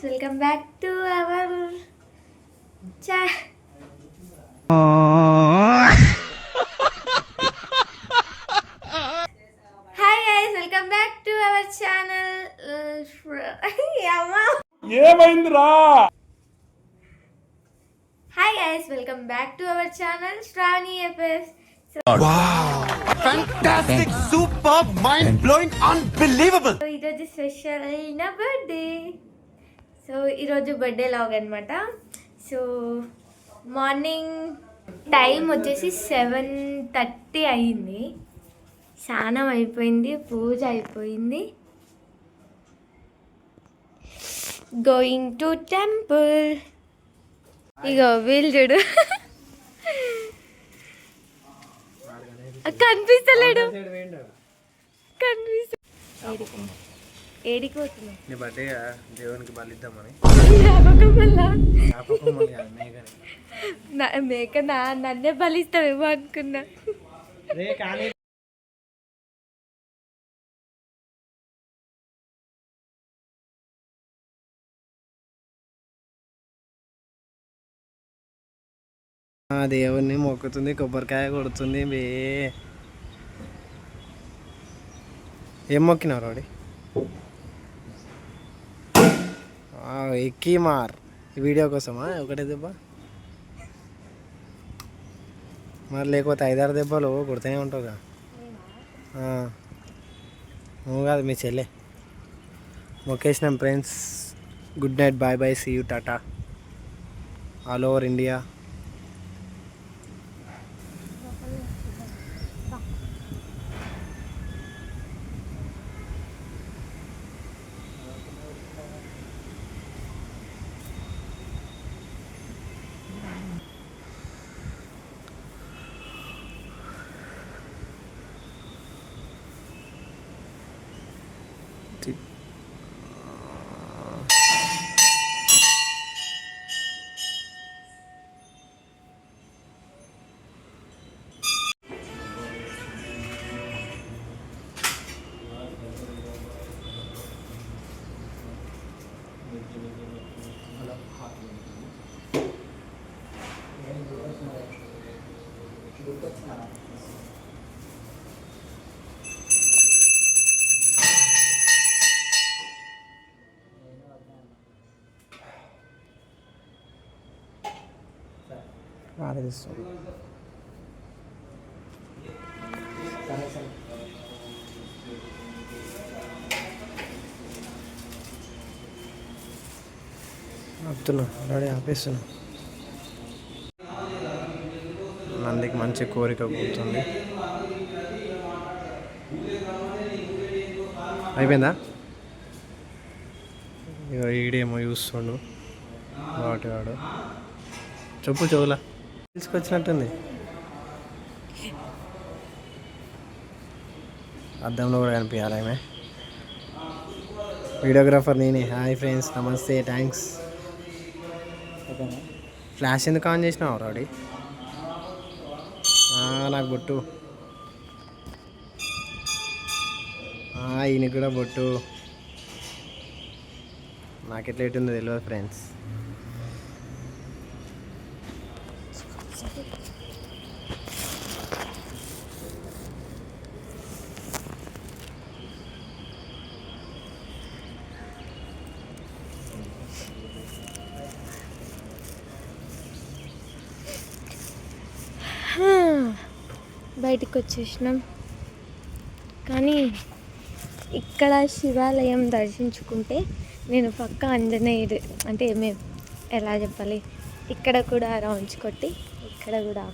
guys, welcome back to our channel. Hi guys, welcome back to our channel. Hi guys, welcome back to our channel Shravani FS. Wow! Fantastic! Superb! Mind-blowing! Unbelievable! So ఈరోజు special నా birthday. So ఈరోజు birthday log అనమాట. So morning time వచ్చేసి 7:30 అయింది. స్నానం అయిపోయింది, పూజ అయిపోయింది. Going to temple. ఇగో వీళ్ళు చూడు కనిపిస్తలేడు. ఏడికి పోతున్నావు? నీ బర్త్డే దేవునికి బలిద్దామని. మేక నన్నే బలిస్తావేమో అనుకున్నా. దేవుణ్ణి మొక్కుతుంది, కొబ్బరికాయ కొడుతుంది. ఏం మొక్కినావు రాడి? ఎక్కి మార్ ఈ వీడియో కోసమా ఒకటే దెబ్బ? మరి లేకపోతే 5-6 దెబ్బలు కొడుతూనే ఉంటావుగా. నువ్వు కాదు, మీ చెల్లె. మొక్కేసినాం friends. Good night, bye bye, see you, tata all over India. ఆలోచిస్తాను. ఆపుతున్నా, రెడీ ఆపేస్తున్నా. నందికి మంచి కోరిక కూర్చుంది. అయిపోయిందా? ఇక ఈడేమో చూస్తుండు వాడు. చెప్పు చెవులా తీసుకొచ్చినట్టుంది. అద్దంలో కూడా కనిపించాలి ఆమె. వీడియోగ్రాఫర్ నేనే. హాయ్ ఫ్రెండ్స్, నమస్తే, థ్యాంక్స్. ఫ్లాష్ ఎందుకు ఆన్ చేసినావు రాడి? నాకు బొట్టు. ఈయనకి కూడా బొట్టు. నాకు ఎట్లా ఎట్టుందో తెలియదు ఫ్రెండ్స్. బయటికి వచ్చేసినాం, కానీ ఇక్కడ శివాలయం దర్శించుకుంటే నేను పక్క ఆంజనేయుడు అంటే మేము ఎలా చెప్పాలి, ఇక్కడ కూడా రౌండ్స్ కొట్టి ఇక్కడ కూడా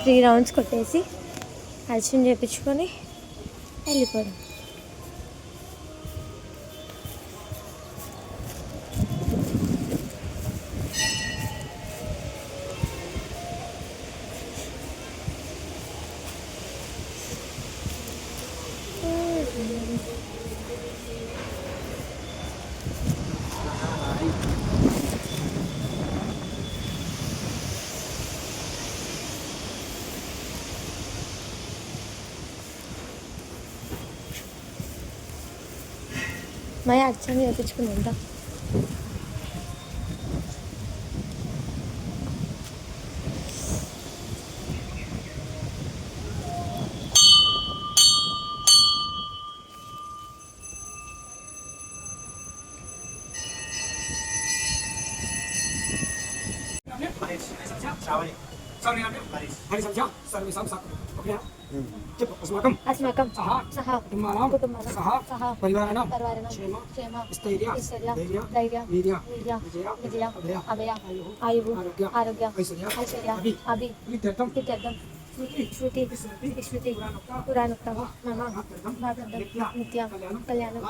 త్రీ రౌండ్స్ కొట్టేసి దర్శనం చేయించుకొని వెళ్ళిపోయాం. మా అచ్చం చేయించుకుంటా. अस्माकं सह कुटुम्बानां सह परिवाराणां क्षेम स्थैर्य धैर्य वीर्य विजय अभय आयुः आरोग्य ऐश्वर्य अभिवृद्ध्यर्थं श्रुति स्मृति पुराणोक्तं मम भागवतं नित्यं कल्याणं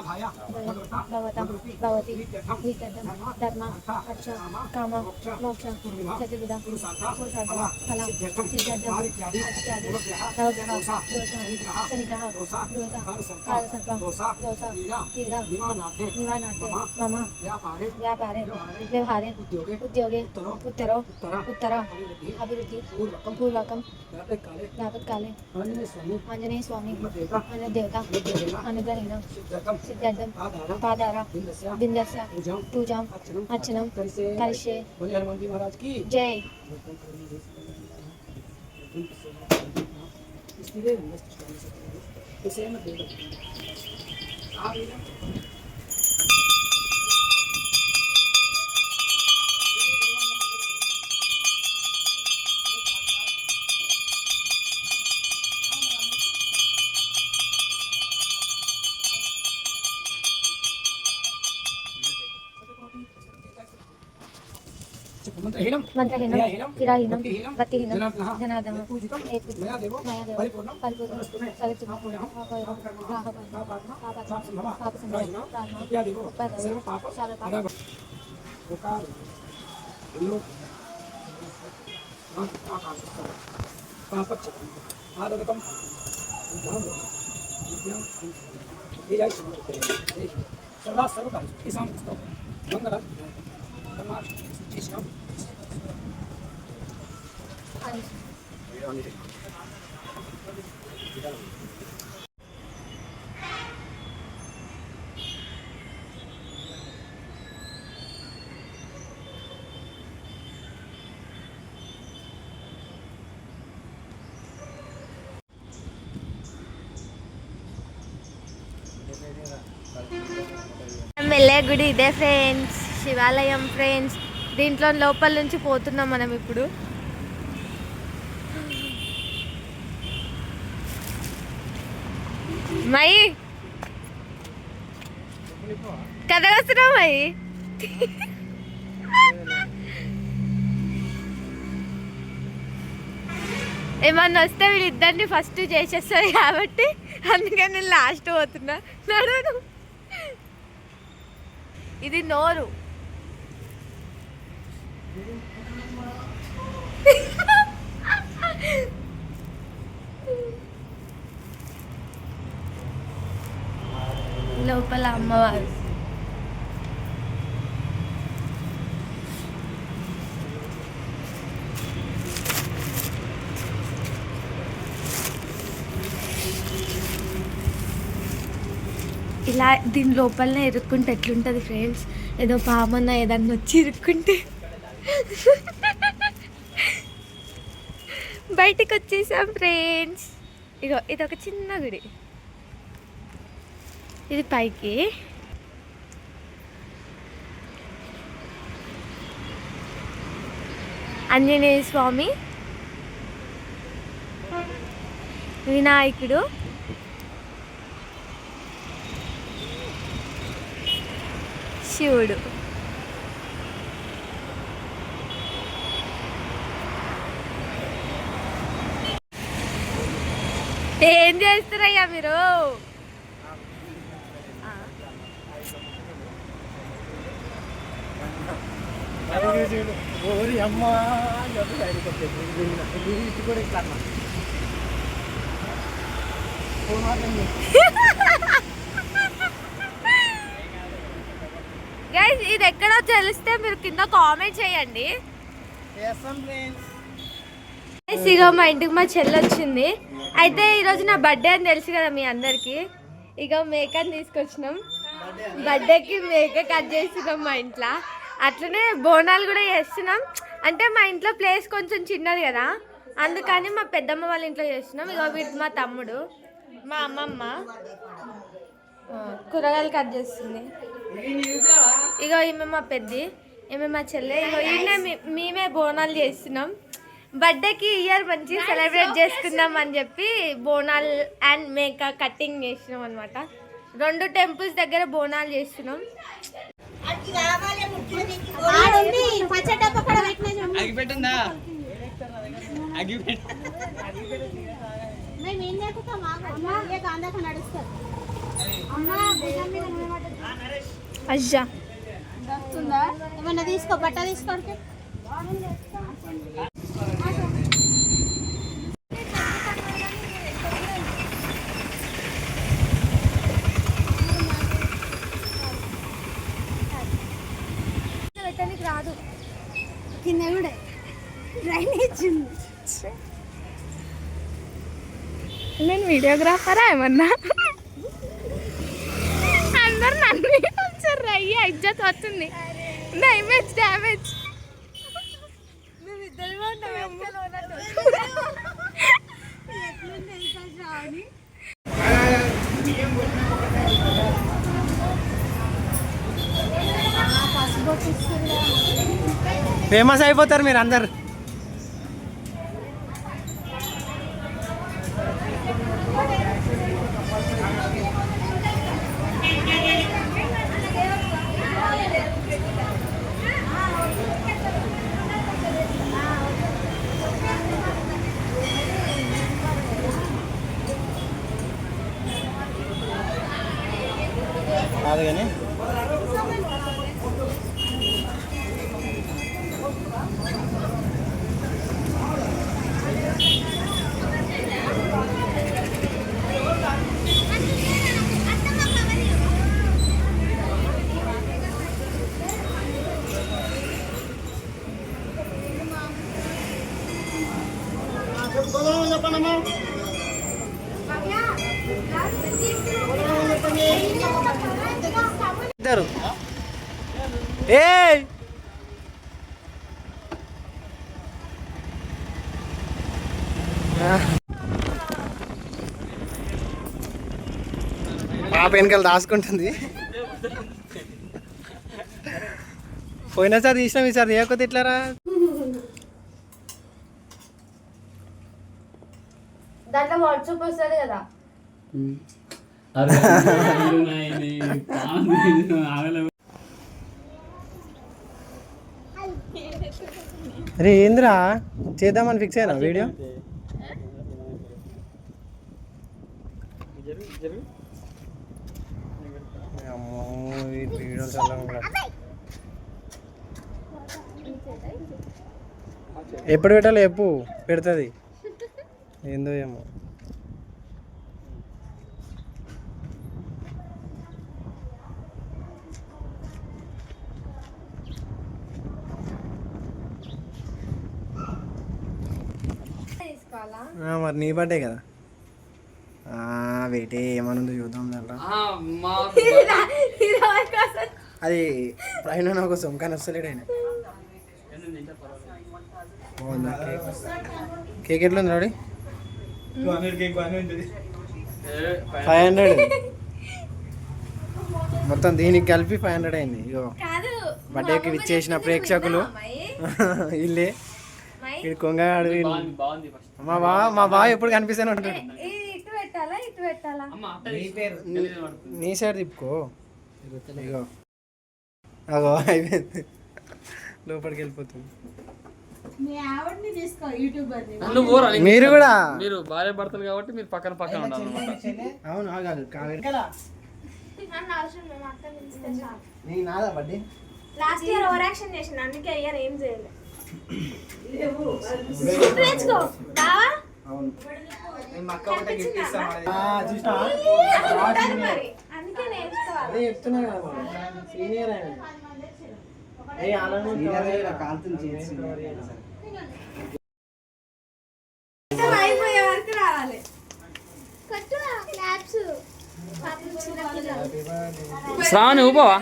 भवता भवति नित्यं धर्म अर्थ काम मोक्ष चतुर्विध पुरुषार्थ फलं सिद्ध्यर्थं इत्यादि नवग्रह दोष शनिग्रह दोष कालसर्प दोष पीडा निवारणार्थे मम व्यापारे व्यवहारे उद्योगे उत्तर अभिवृद्धि पूर्वकं यावत्काले आंजनेय स्वामी देवता अनुग्रहेण सिद्ध्यर्थं पादार बिन्दस्य पूजां अर्चनं करिष्ये. जय. मंत्रहीनं क्रीडाहीनं गतिहीनं जनार्दन मयादेव परिपूर्ण వెళ్ళే గుడి ఇదే ఫ్రెండ్స్, శివాలయం ఫ్రెండ్స్. దీంట్లో లోపల నుంచి పోతున్నాం మనం ఇప్పుడు. మై కథ వస్తున్నావు మై. ఏమన్నా వస్తే వీళ్ళిద్దరిని ఫస్ట్ చేసేస్తుంది కాబట్టి అందుకని నేను లాస్ట్ పోతున్నా. నడు. ఇది నోరు. లోపల అమ్మవారు. ఇలా దీని లోపలనే ఇరుక్కుంటే ఎట్లుంటుంది ఫ్రెండ్స్? ఏదో పామన్నా ఏదన్నా వచ్చి ఇరుక్కుంటే. బయటికి వచ్చేసాం ఫ్రెండ్స్. ఇగో ఇదొక చిన్న గుడి. ఇది పైకి. ఆంజనేయ స్వామి, వినాయకుడు, శివుడు. ఏం చేస్తున్నారయ్యా మీరు? గైస్ ఇది ఎక్కడో తెలిస్తే మీరు కింద కామెంట్ చేయండి. ఇక మా ఇంటికి మా చెల్లి వచ్చింది. అయితే ఈరోజు నా బర్త్డే అని తెలుసు కదా మీ అందరికి. ఇక మేకని తీసుకొచ్చినాం. బర్త్డేకి మేక కట్ చేస్తున్నాం మా ఇంట్లో. అట్లనే బోనాలు కూడా చేస్తున్నాం. అంటే మా ఇంట్లో ప్లేస్ కొంచెం చిన్నది కదా, అందుకని మా పెద్దమ్మ వాళ్ళ ఇంట్లో చేస్తున్నాం. ఇక వీటి మా తమ్ముడు, మా అమ్మమ్మ కూరగాయలు కట్ చేస్తుంది. ఇగో ఈమె మా పెద్ది, ఈమె మా చెల్లె. ఇగో ఈయన మేమే బోనాలు చేస్తున్నాం. బర్త్డేకి ఇయర్ మంచిగా సెలబ్రేట్ చేసుకుందాం అని చెప్పి బోనాలు అండ్ మేక కటింగ్ చేసినాం అనమాట. 2 టెంపుల్స్ దగ్గర బోనాలు చేస్తున్నాం. అజ్జా ఏమన్నా తీసుకో, బట్ట తీసుకోండి. రాదు కింద కూడా డ్రైనేజ్ నేను వీడియోగ్రాఫరా ఏమన్నా? అందరు నన్ను వచ్చారు. అయ్యా ఇజ్జత్ వస్తుంది, నా ఇమేజ్ డ్యామేజ్. ఫేమస్ అయిపోతారు మీరు అందరు. కాదు కానీ ఇద్దరు ఏ పాప వెనకాల దాచుకుంటుంది. పోయినసారి తీసినాం, ఈసారి తీయకపోతే ఎట్లారా? దాంట్లో వాట్సాప్ వస్తుంది కదా. అరే ఏంద్రా చేద్దామని ఫిక్స్ అయినా వీడియో? ఎప్పుడు పెట్టాలి చెప్పు, పెడుతుంది ఏందో ఏమో. మరి నీ బర్త్డే కదా, వెయిట్ ఏమనుందో చూద్దాం. దాంట్లో అది ప్రయాణం కోసం కానీ వస్తలేడు ఆయన. కేక్ ఎట్లా ఉంది రాడి? 500 మొత్తం దీనికి కలిపి 500 అయింది. ఇగో బర్త్డేకి విచ్చేసిన ప్రేక్షకులు ఇల్లే. ఇది కొంగగాడు. మా బావ ఎప్పుడు కనిపిస్తూనే ఉంటాడు. నీ సైడ్ తిప్పుకో. ఇగో అగో అయిపోయింది, లోపలికి వెళ్ళిపోతుంది. మీరు కూడా మీరు భార్య భర్తలు కాబట్టి మీరు పక్కన పక్కన ఉండాలి. అవును నాదా birthday last year over action చేసిన, అందుకే ఇయర్ ఏం చేయలేదు. అయిపోయే వరకు రావాలి. శ్రావణి ఊపవా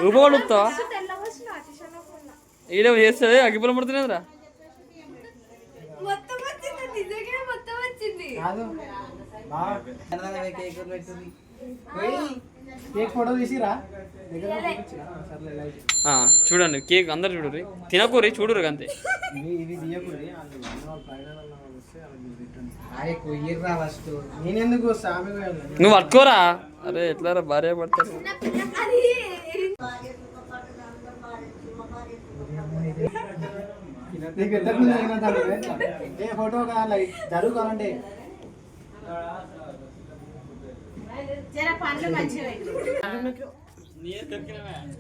ఊపవాడు ఊపుతావా ఈడ చేస్తుంది అగ్గిపులం పడుతున్నాయిరా మొత్తం వచ్చింది నిజంగా మొత్తం వచ్చింది. కాదు కేక్ ఫోటో తీసిరా చూడండి కేక్ అందరు చూడరు తినకూరి చూడరు అంతే. ఇవి తీయకూడదు నేనెందుకు సామి నువ్వు పట్టుకోరా అరే ఎట్లారా భార్య పడతారు. నీకు ఏ ఫోటో జరుగుతానంటే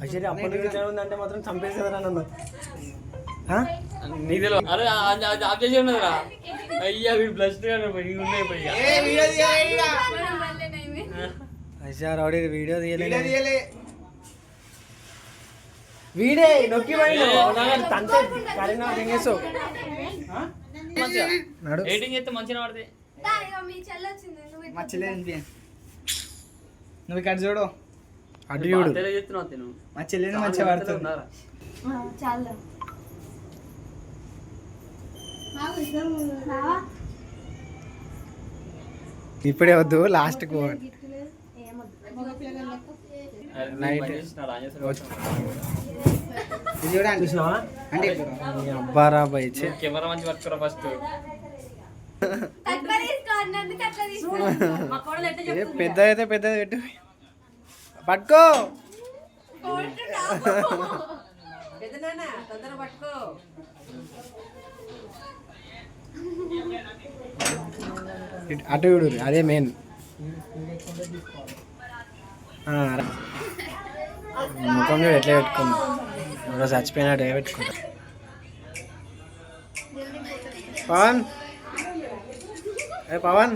అసలు అప్పటి నుంచి ఉందంటే మాత్రం చంపేసేదరా నన్ను. నీకు తెలియదు అరే జాబ్ చేసి ఉన్నదిరా అయ్యా వీడు ప్లస్ ఉన్నాయి అయ్యా రౌడీ వీడియో తీయలే వీడే నొక్కి ఎడిటింగ్ చేస్తే మంచిగా పడితే మీ చెల్లి వచ్చింది నువ్వు మచ్చలేదు నువ్వు ఇక్కడ చూడు అటు చూడు చెప్తున్నావు తిను మా చెల్లెని మంచిగా పడుతుంది ఉన్నారా చాలా ఇప్పుడే వద్దు లాస్ట్కి పోవాలి నైట్ చూడండి అంటే అబ్బారా బై కెమెరా మంచి పట్టుకోరా ఫస్ట్ తక్కువ తీసుకో అన్నందుకు అట్లా తీసుకో. పెద్ద అయితే పెద్దది పెట్టు పట్టుకో అటు చూడు అదే మెయిన్ ముఖం చూడు ఎట్లా పెట్టుకున్నా ఎవరో చచ్చిపోయినట్టు పెట్టుకున్నా. పవన్ పవన్